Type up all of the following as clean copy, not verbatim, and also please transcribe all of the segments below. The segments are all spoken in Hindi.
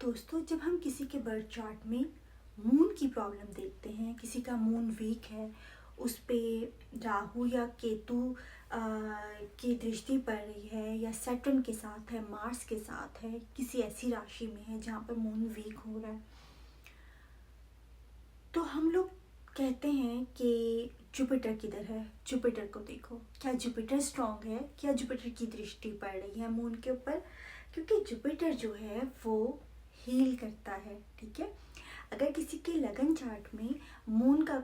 दोस्तों, जब हम किसी के बर्थ चार्ट में मून की प्रॉब्लम देखते हैं, किसी का मून वीक है, उस पे राहु या केतु की दृष्टि पड़ रही है, या सैटर्न के साथ है, मार्स के साथ है, किसी ऐसी राशि में है जहाँ पर मून वीक हो रहा है, तो हम लोग कहते हैं कि जुपिटर किधर है, जुपिटर को देखो, क्या जुपिटर स्ट्रांग है, क्या जुपिटर की दृष्टि पड़ रही है मून के ऊपर। क्योंकि जुपिटर जो है वो हील करता है। ठीक है, अगर किसी के लगन चार्ट में मून का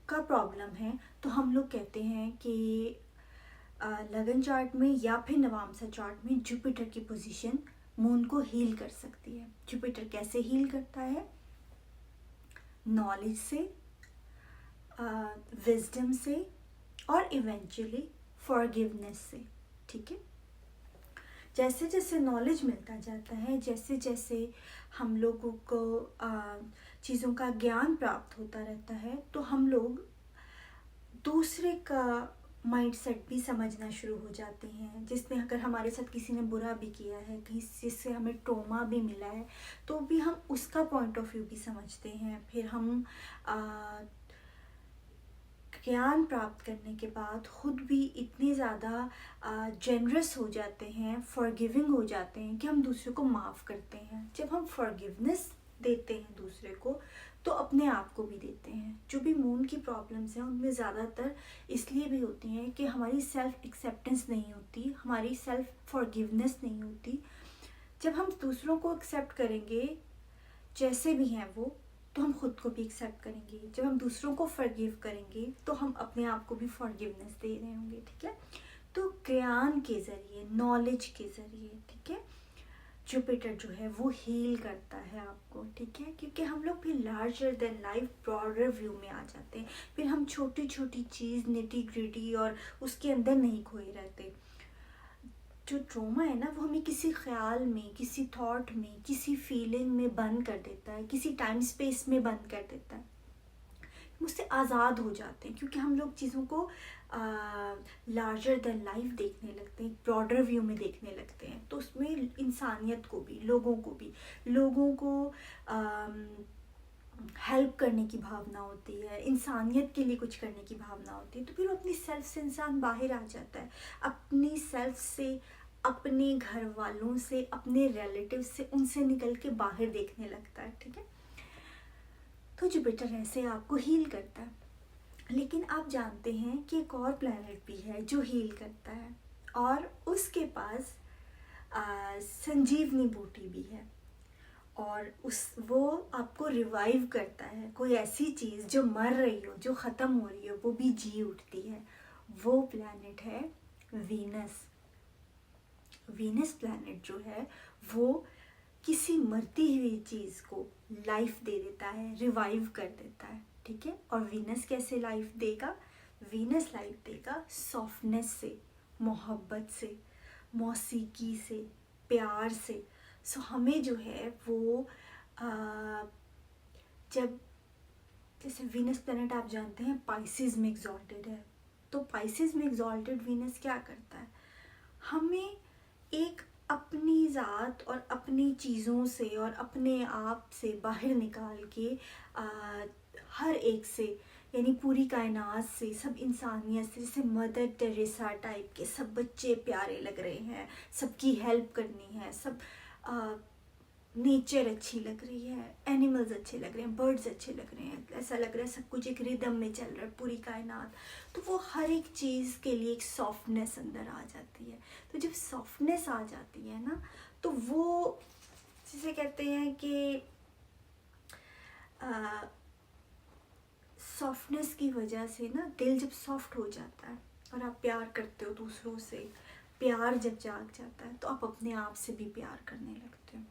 प्रॉब्लम है तो हम लोग कहते हैं कि लगन चार्ट में या फिर नवामसा चार्ट में जुपिटर की पोजीशन मून को हील कर सकती है। जुपिटर कैसे हील करता है? नॉलेज से, विजडम से और इवेंचुअली फॉरगिवनेस से। ठीक है, जैसे जैसे नॉलेज मिलता जाता है, जैसे जैसे हम लोगों को चीज़ों का ज्ञान प्राप्त होता रहता है, तो हम लोग दूसरे का माइंडसेट भी समझना शुरू हो जाते हैं। जिसने अगर हमारे साथ किसी ने बुरा भी किया है, कहीं जिससे हमें ट्रॉमा भी मिला है, तो भी हम उसका पॉइंट ऑफ व्यू भी समझते हैं। फिर हम ज्ञान प्राप्त करने के बाद खुद भी इतने ज़्यादा जेनरस हो जाते हैं, फॉरगिविंग हो जाते हैं कि हम दूसरे को माफ़ करते हैं। जब हम फॉरगिवनेस देते हैं दूसरे को, तो अपने आप को भी देते हैं। जो भी मून की प्रॉब्लम्स हैं उनमें ज़्यादातर इसलिए भी होती हैं कि हमारी सेल्फ एक्सेप्टेंस नहीं होती, हमारी सेल्फ फॉरगिवनेस नहीं होती। जब हम दूसरों को एक्सेप्ट करेंगे जैसे भी हैं वो, तो हम खुद को भी एक्सेप्ट करेंगे। जब हम दूसरों को फॉरगिव करेंगे तो हम अपने आप को भी फॉरगिवनेस दे रहे होंगे। ठीक है, तो ज्ञान के ज़रिए, नॉलेज के ज़रिए, ठीक है, जुपिटर जो है वो हील करता है आपको। ठीक है, क्योंकि हम लोग भी larger than life broader view में आ जाते हैं। फिर हम छोटी छोटी चीज़, निटी ग्रिटी और उसके अंदर नहीं खोए रहते। जो ट्रॉमा है ना, वो हमें किसी ख्याल में, किसी थॉट में, किसी फीलिंग में बंद कर देता है, किसी टाइम स्पेस में बंद कर देता है। उससे आज़ाद हो जाते हैं क्योंकि हम लोग चीज़ों को लार्जर देन लाइफ देखने लगते हैं, ब्रॉडर व्यू में देखने लगते हैं। तो उसमें इंसानियत को भी, लोगों को हेल्प करने की भावना होती है, इंसानियत के लिए कुछ करने की भावना होती है। तो फिर अपनी सेल्फ से इंसान बाहर आ जाता है, अपनी सेल्फ से, अपने घर वालों से, अपने रिलेटिव से, उनसे निकल के बाहर देखने लगता है। ठीक है, तो जुपिटर ऐसे आपको हील करता है। लेकिन आप जानते हैं कि एक और प्लैनेट भी है जो हील करता है, और उसके पास संजीवनी बूटी भी है, और वो आपको रिवाइव करता है। कोई ऐसी चीज़ जो मर रही हो, जो ख़त्म हो रही हो, वो भी जी उठती है। वो प्लैनेट है वीनस। वीनस प्लैनेट जो है वो किसी मरती हुई चीज़ को लाइफ दे देता है, रिवाइव कर देता है। ठीक है, और वीनस कैसे लाइफ देगा? वीनस लाइफ देगा सॉफ्टनेस से, मोहब्बत से, मौसीकी से, प्यार से। सो हमें जो है वो जब, जैसे वीनस प्लैनेट आप जानते हैं पाइसेस में एग्जॉल्टेड है, तो पाइसेस में एग्जॉल्टेड वीनस क्या करता है? हमें एक अपनी ज़ात और अपनी चीज़ों से और अपने आप से बाहर निकाल के हर एक से, यानी पूरी कायनात से, सब इंसानियत से, जैसे मदर टेरेसा टाइप के सब बच्चे प्यारे लग रहे हैं, सबकी हेल्प करनी है, सब नेचर अच्छी लग रही है, एनिमल्स अच्छे लग रहे हैं, बर्ड्स अच्छे लग रहे हैं, ऐसा लग रहा है सब कुछ एक रिदम में चल रहा है, पूरी कायनात। तो वो हर एक चीज़ के लिए एक सॉफ्टनेस अंदर आ जाती है। तो जब सॉफ्टनेस आ जाती है ना, तो वो जिसे कहते हैं कि सॉफ्टनेस की वजह से ना, दिल जब सॉफ्ट हो जाता है और आप प्यार करते हो दूसरों से, प्यार जब जाग जाता है, तो आप अपने आप से भी प्यार करने लगते हो।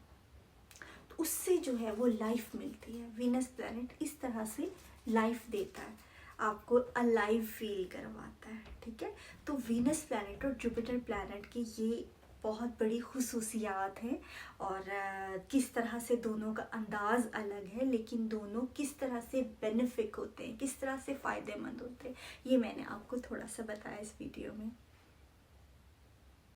उससे जो है वो लाइफ मिलती है। वीनस प्लैनेट इस तरह से लाइफ देता है, आपको अलाइव फील करवाता है। ठीक है, तो वीनस प्लैनेट और जुपिटर प्लैनेट की ये बहुत बड़ी खुसूसियात हैं, और किस तरह से दोनों का अंदाज़ अलग है, लेकिन दोनों किस तरह से बेनिफिक होते हैं, किस तरह से फ़ायदेमंद होते हैं, ये मैंने आपको थोड़ा सा बताया इस वीडियो में।